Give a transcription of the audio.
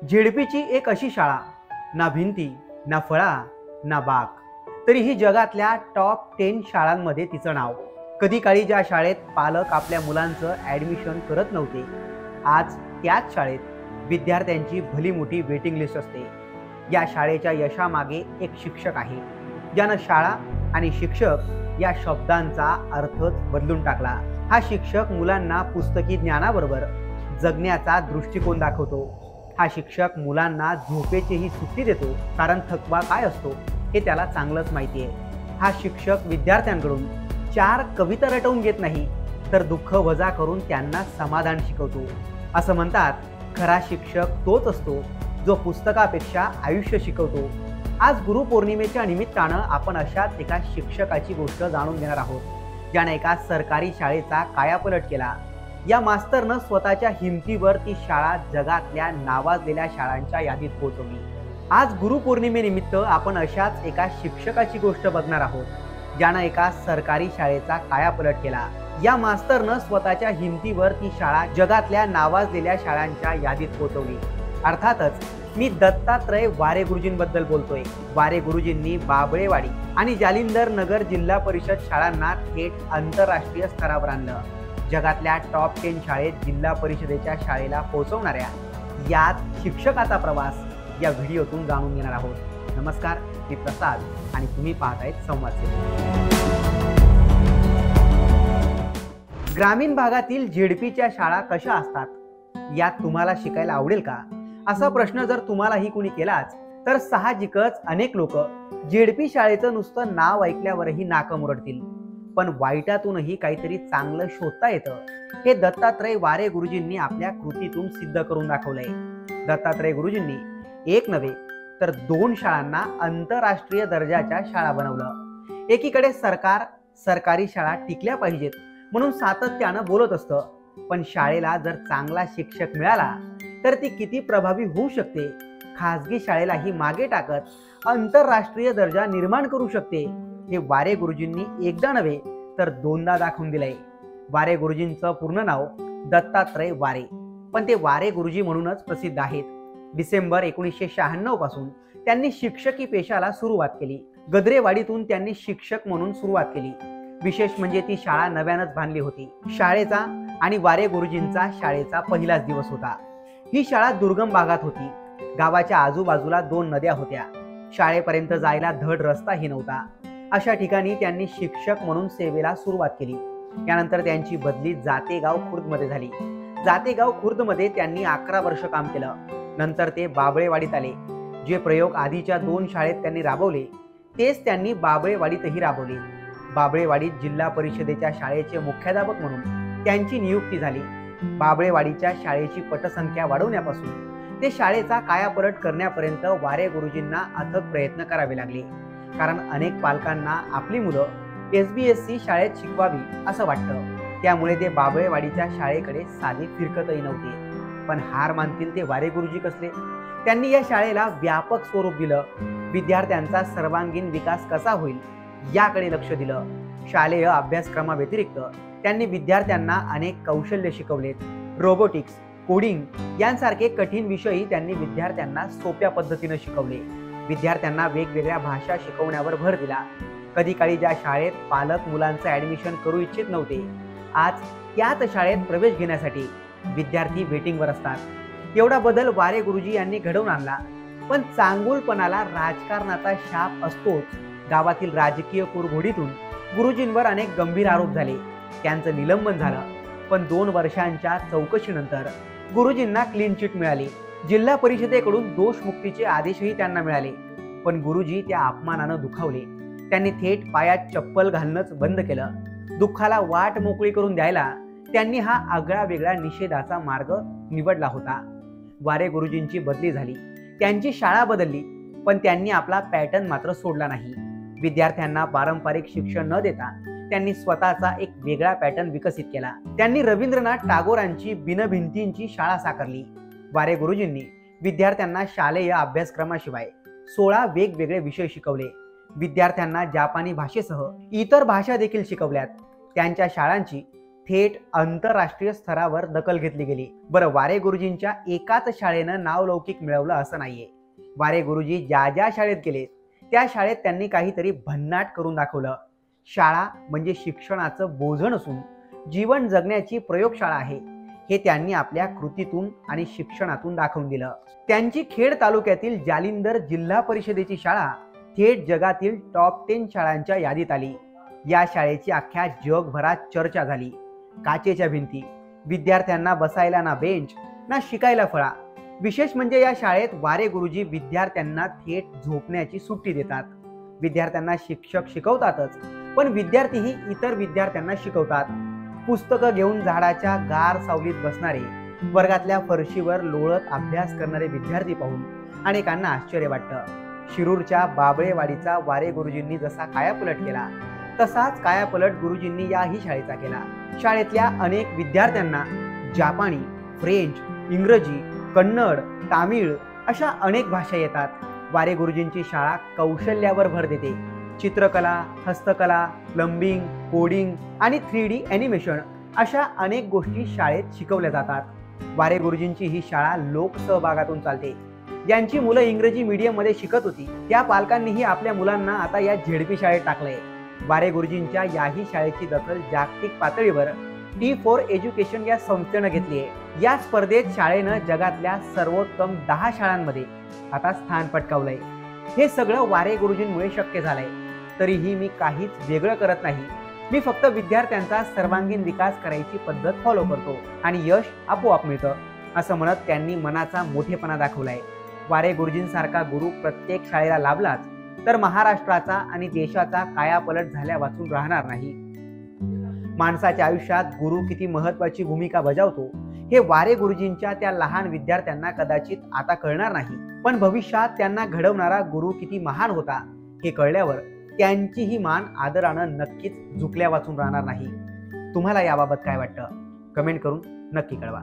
झेडपीची एक अशी शाळा, ना भिंती ना फळा ना बाग, तरीही जगातल्या टॉप 10 शाळांमध्ये तिचं नाव. कधी काळी ज्या शाळेत पालक आपल्या मुलांचं ॲडमिशन करत नव्हते, आज त्याच शाळेत विद्यार्थ्यांची भली मोठी वेटिंग लिस्ट असते. या शाळेच्या यशामागे एक शिक्षक आहे, ज्यानं शाळा आणि शिक्षक या शब्दांचा अर्थच बदलून टाकला. हा शिक्षक मुलांना पुस्तकी ज्ञानाबरोबर जगण्याचा दृष्टिकोन दाखवतो. हा शिक्षक मुलांना झोपेचीही सुट्टी देतो, कारण थकवा काय असतो हे त्याला चांगलंच माहिती आहे. हा शिक्षक विद्यार्थ्यांकडून 4 कविता रटवून घेत नाही, तर दुःख वजा करून त्यांना समाधान शिकवतो. असं म्हणतात, खरा शिक्षक तोच असतो जो पुस्तकापेक्षा आयुष्य शिकवतो. आज गुरुपौर्णिमेच्या निमित्तानं आपण अशाच एका शिक्षकाची गोष्ट जाणून घेणार आहोत, ज्याने एका सरकारी शाळेचा कायापालट केला. या मास्तरनं स्वतःच्या हिमतीवर ती शाळा जगातल्या नावाजलेल्या शाळांच्या यादीत पोहोचवली. आज गुरुपौर्णिमेनिमित्त आपण अशाच एका शिक्षकाची गोष्ट बघणार आहोत, ज्यानं एका सरकारी शाळेचा कायापालट केला. या मास्तरनं स्वतःच्या हिमतीवर ती शाळा जगातल्या नावाजलेल्या शाळांच्या यादीत पोहोचवली. अर्थातच मी दत्तात्रय वारे गुरुजींबद्दल बोलतोय. वारे गुरुजींनी बाबळेवाडी आणि जालिंदर नगर जिल्हा परिषद शाळांना थेट आंतरराष्ट्रीय स्तरावर आणलं. जगातल्या टॉप 10 शाळेत जिल्हा परिषदेच्या शाळेला पोहोचवणाऱ्या यात शिक्षकाचा प्रवास या व्हिडिओतून जाणून घेणार आहोत. नमस्कार, मी प्रसाद आणि तुम्ही पाहतायत संवाद सेतू. ग्रामीण भागातील झेडपीच्या शाळा कशा असतात, यात तुम्हाला शिकायला आवडेल का, असा प्रश्न जर तुम्हालाही कुणी केलाच तर साहजिकच अनेक लोक झेडपी शाळेचं नुसतं नाव ऐकल्यावरही नाकं मुरडतील. पण वाईटातूनही काहीतरी चांगलं शोधता येतं, हे दत्तात्रय वारे गुरुजींनी आपल्या कृतीतून सिद्ध करून दाखवलंय. दत्तात्रय गुरुजींनी एक नव्हे तर 2 शाळांना आंतरराष्ट्रीय दर्जाच्या शाळा बनवलं. एकीकडे सरकार सरकारी शाळा टिकल्या पाहिजेत म्हणून सातत्यानं बोलत असतं, पण शाळेला जर चांगला शिक्षक मिळाला तर ती किती प्रभावी होऊ शकते, खासगी शाळेलाही मागे टाकत आंतरराष्ट्रीय दर्जा निर्माण करू शकते, हे वारे गुरुजींनी एकदा नव्हे तर 2दा दाखवून दिलंय. वारे गुरुजींचं पूर्ण नाव दत्तात्रय वारे, पण ते वारे गुरुजी म्हणूनच प्रसिद्ध आहेत. डिसेंबर 1996 पासून त्यांनी शिक्षकी पेशाला सुरुवात केली. गद्रेवाडीतून त्यांनी शिक्षक म्हणून सुरुवात केली. विशेष म्हणजे ती शाळा नव्यानच बांधली होती. शाळेचा आणि वारे गुरुजींचा शाळेचा पहिलाच दिवस होता. ही शाळा दुर्गम भागात होती. गावाच्या आजूबाजूला 2 नद्या होत्या. शाळेपर्यंत जायला धड रस्ताही नव्हता. अशा ठिकाणी त्यांनी शिक्षक म्हणून सेवेला सुरुवात केली. त्यानंतर त्यांची बदली जातेगाव खुर्दमध्ये झाली. जातेगाव खुर्दमध्ये त्यांनी 11 वर्ष काम केलं. नंतर ते बाबळेवाडीत आले. जे प्रयोग आधीच्या 2 शाळेत त्यांनी राबवले तेच त्यांनी बाबळेवाडीतही राबवले. बाबळेवाडीत जिल्हा परिषदेच्या शाळेचे मुख्याध्यापक म्हणून त्यांची नियुक्ती झाली. बाबळेवाडीच्या शाळेची पटसंख्या वाढवण्यापासून ते शाळेचा कायापालट करण्यापर्यंत वारे गुरुजींना अथक प्रयत्न करावे लागले. कारण अनेक पालकांना आपली मुलं SBSC शाळेत शिकवावी असं वाटतं, त्यामुळे ते बाबळेवाडीच्या शाळेकडे साधे फिरकतही नव्हते. पण हार मानतील ते वारे गुरुजी कसले. त्यांनी या शाळेला व्यापक स्वरूप दिलं. विद्यार्थ्यांचा सर्वांगीण विकास कसा होईल याकडे लक्ष दिलं. शालेय अभ्यासक्रमाव्यतिरिक्त त्यांनी विद्यार्थ्यांना अनेक कौशल्य शिकवलेत. रोबोटिक्स, कोडिंग यांसारखे कठीण विषयही त्यांनी विद्यार्थ्यांना सोप्या पद्धतीने शिकवले. विद्यार्थ्यांना वेगवेगळ्या भाषा शिकवण्यावर भर दिला. कधी काळी ज्या शाळेत पालक मुलांचं ॲडमिशन करू इच्छित नव्हते, आज त्याच शाळेत प्रवेश घेण्यासाठी विद्यार्थी वेटिंगवर असतात. एवढा बदल वारे गुरुजी यांनी घडवून आणला. पण चांगुलपणाला राजकारणाचा शाप असतोच. गावातील राजकीय कुरघोडीतून गुरुजींवर अनेक गंभीर आरोप झाले. त्यांचं निलंबन झालं. पण 2 वर्षांच्या चौकशीनंतर गुरुजींना क्लीन चिट मिळाली. जिल्हा परिषदेकडून दोषमुक्तीचे आदेशही त्यांना मिळाले. पण गुरुजी त्या अपमानानं दुखावले. त्यांनी थेट पायात चप्पल घालणंच बंद केलं. दुःखाला वाट मोकळी करून द्यायला त्यांनी हा आगळा वेगळा निषेधाचा मार्ग निवडला होता. वारे गुरुजींची बदली झाली, त्यांची शाळा बदलली, पण त्यांनी आपला पॅटर्न मात्र सोडला नाही. विद्यार्थ्यांना पारंपरिक शिक्षण न देता त्यांनी स्वतःचा एक वेगळा पॅटर्न विकसित केला. त्यांनी रवींद्रनाथ टागोरांची बिनभिंतींची शाळा साकारली. वारे गुरुजींनी विद्यार्थ्यांना शालेय अभ्यासक्रमाशिवाय 16 वेगवेगळे विषय शिकवले. विद्यार्थ्यांना जापानी भाषेसह इतर भाषा देखील शिकवल्यात. त्यांच्या शाळांची थेट आंतरराष्ट्रीय स्तरावर दखल घेतली गेली. बरं, वारे गुरुजींच्या एकाच शाळेनं नावलौकिक मिळवलं असं नाहीये. वारे गुरुजी ज्या ज्या शाळेत गेले त्या शाळेत त्यांनी काहीतरी भन्नाट करून दाखवलं. शाळा म्हणजे शिक्षणाचं बोझ नसून जीवन जगण्याची प्रयोगशाळा आहे हे त्यांनी आपल्या कृतीतून आणि शिक्षणातून दाखवून दिलं. त्यांची खेड तालुक्यातील जालिंदर जिल्हा परिषदेची शाळा थेट जगातील टॉप 10 शाळांच्या यादीत आली. या शाळेची अख्ख्या जगभरात चर्चा झाली. काचेच्या भिंती, विद्यार्थ्यांना बसायला ना बेंच ना शिकायला फळा. विशेष म्हणजे या शाळेत वारे गुरुजी विद्यार्थ्यांना थेट झोपण्याची सुट्टी देतात. विद्यार्थ्यांना शिक्षक शिकवतातच, पण विद्यार्थीही इतर विद्यार्थ्यांना शिकवतात. पुस्तकं घेऊन झाडाच्या गार सावलीत बसणारे, वर्गातल्या फरशीवर लोळत अभ्यास करणारे विद्यार्थी पाहून अनेकांना आश्चर्य वाटतं. शिरूरच्या बाबळेवाडीचा वारे गुरुजींनी जसा कायापलट केला तसाच कायापलट गुरुजींनी याही शाळेचा केला. शाळेतल्या अनेक विद्यार्थ्यांना जापानी, फ्रेंच, इंग्रजी, कन्नड, तामिळ अशा अनेक भाषा येतात. वारे गुरुजींची शाळा कौशल्यावर भर देते. चित्रकला, हस्तकला, प्लंबिंग, कोडिंग आणि 3D ॲनिमेशन अशा अनेक गोष्टी शाळेत शिकवल्या जातात. वारे गुरुजींची ही शाळा लोकसहभागातून चालते. ज्यांची मुलं इंग्रजी मीडियममध्ये शिकत होती त्या पालकांनीही आपल्या मुलांना आता या झेडपी शाळेत टाकलंय. वारे गुरुजींच्या याही शाळेची दखल जागतिक पातळीवर T4 एज्युकेशन या संस्थेनं घेतली आहे. या स्पर्धेत शाळेनं जगातल्या सर्वोत्तम 10 शाळांमध्ये आता स्थान पटकावलंय. हे सगळं वारे गुरुजींमुळे शक्य झालंय. तरीही मी काहीच वेगळं करत नाही. मी फक्त विद्यार्थ्यांचा सर्वांगीण विकास करायची पद्धत फॉलो करतो आणि यश आपोआप मिळतं असं म्हणत त्यांनी मनाचा मोठेपणा दाखवलाय. वारे गुरुजींसारखा गुरु प्रत्येक शाळेला लाभलाच तर महाराष्ट्राचा आणि देशाचा कायापलट झाल्या वाचून राहणार नाही. माणसाच्या आयुष्यात गुरु किती महत्वाची भूमिका बजावतो हे वारे गुरुजींच्या त्या लहान विद्यार्थ्यांना कदाचित आता कळणार नाही, पण भविष्यात त्यांना घडवणारा गुरु किती महान होता हे कळल्यावर त्यांची ही मान आदरानं नक्कीच झुकल्या वाचून राहणार नाही. तुम्हाला याबाबत काय वाटतं? कमेंट करून नक्की कळवा.